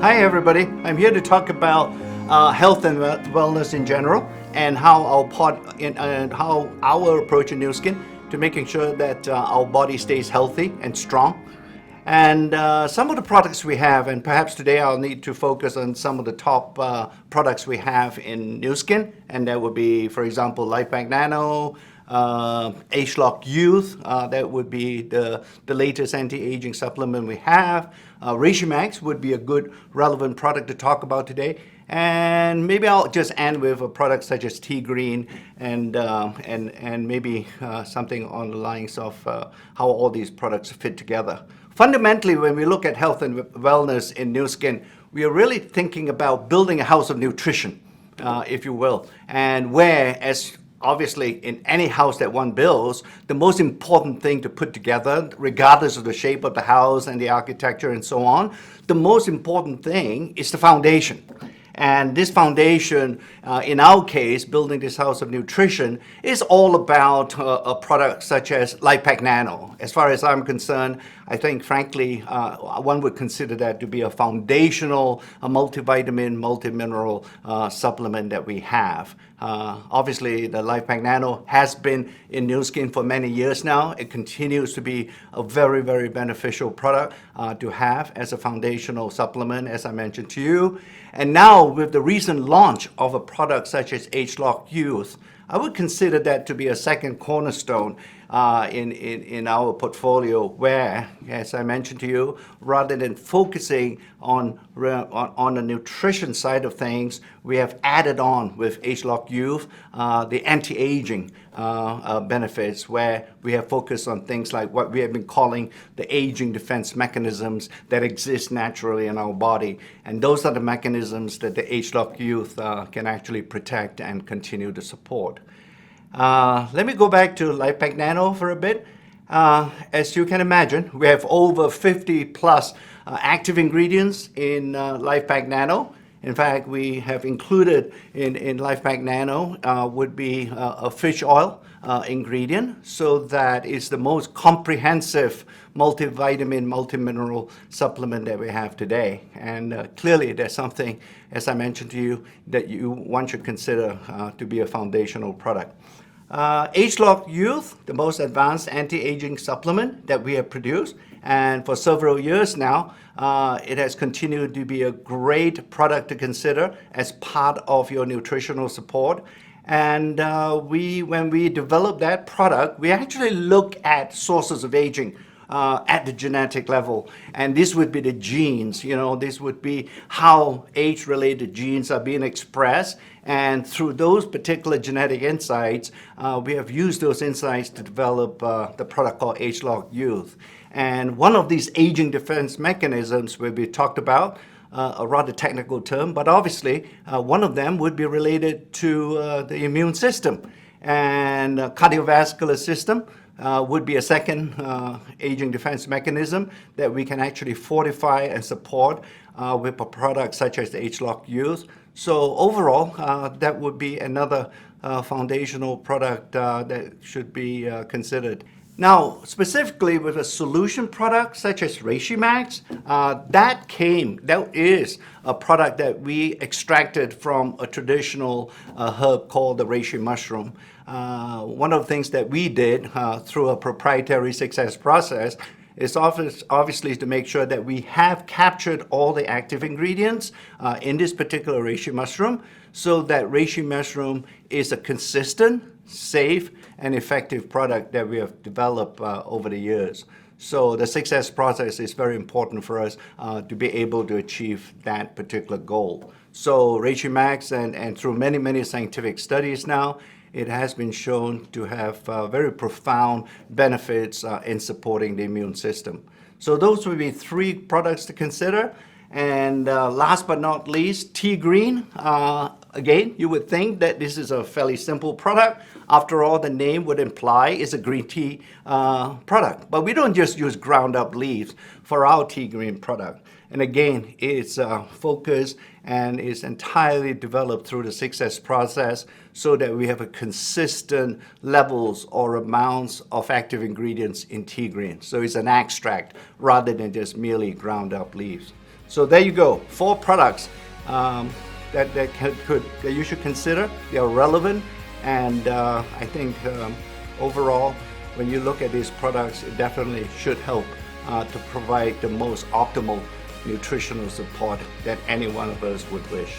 Hi everybody, I'm here to talk about health and wellness in general and how how our approach in New Skin to making sure that our body stays healthy and strong. And some of the products we have, and perhaps today I'll need to focus on some of the top products we have in New Skin, and that would be, for example, LifePak Nano, Age-Lock Youth, that would be the latest anti-aging supplement we have. Reishi Max would be a good relevant product to talk about today. And maybe I'll just end with a product such as Tea Green and maybe something on the lines of how all these products fit together. Fundamentally, when we look at health and wellness in New Skin, we are really thinking about building a house of nutrition, if you will, and where, as obviously in any house that one builds, the most important thing to put together, regardless of the shape of the house and the architecture and so on, the most important thing is the foundation. And this foundation, in our case, building this house of nutrition, is all about a product such as LifePak Nano. As far as I'm concerned, I think, frankly, one would consider that to be a foundational, a multivitamin, multimineral supplement that we have. Obviously, the LifePak Nano has been in New Skin for many years now. It continues to be a very, very beneficial product to have as a foundational supplement, as I mentioned to you. And now, with the recent launch of a product such as Age-Lock Youth, I would consider that to be a second cornerstone in our portfolio where, as I mentioned to you, rather than focusing on the nutrition side of things, we have added on with Age-Lock Youth the anti-aging benefits, where we have focused on things like what we have been calling the aging defense mechanisms that exist naturally in our body. And those are the mechanisms that the Age-Lock Youth can actually protect and continue to support. Let me go back to LifePak Nano for a bit. As you can imagine, we have over 50 plus active ingredients in LifePak Nano. In fact, we have included in LifePak Nano would be a fish oil ingredient, so that is the most comprehensive multivitamin, multimineral supplement that we have today. And clearly, there's something, as I mentioned to you, that one should consider to be a foundational product. Age-Lock Youth, the most advanced anti-aging supplement that we have produced, and for several years now, it has continued to be a great product to consider as part of your nutritional support. And when we develop that product, we actually look at sources of aging at the genetic level. And this would be the genes, this would be how age-related genes are being expressed. And through those particular genetic insights, we have used those insights to develop the product called Age-Lock Youth. And one of these aging defense mechanisms will be talked about, a rather technical term, but obviously one of them would be related to the immune system. And cardiovascular system would be a second aging defense mechanism that we can actually fortify and support with a product such as the Age-Lock Youth. So overall, that would be another foundational product that should be considered. Now, specifically with a solution product such as Reishi Max, that is a product that we extracted from a traditional herb called the reishi mushroom. One of the things that we did through a proprietary success process is obviously to make sure that we have captured all the active ingredients in this particular reishi mushroom, so that reishi mushroom is a consistent, safe, and effective product that we have developed over the years. So the success process is very important for us to be able to achieve that particular goal. So Reishi Max, and through many, many scientific studies now, it has been shown to have very profound benefits in supporting the immune system. So those would be three products to consider. And last but not least, Tea Green. Again, you would think that this is a fairly simple product. After all, the name would imply it's a green tea product. But we don't just use ground up leaves for our Tea Green product. And again, it's focused and is entirely developed through the success process so that we have a consistent levels or amounts of active ingredients in tea green. So it's an extract rather than just merely ground up leaves. So there you go, 4 products that you should consider. They are relevant, and I think overall, when you look at these products, it definitely should help to provide the most optimal nutritional support that any one of us would wish.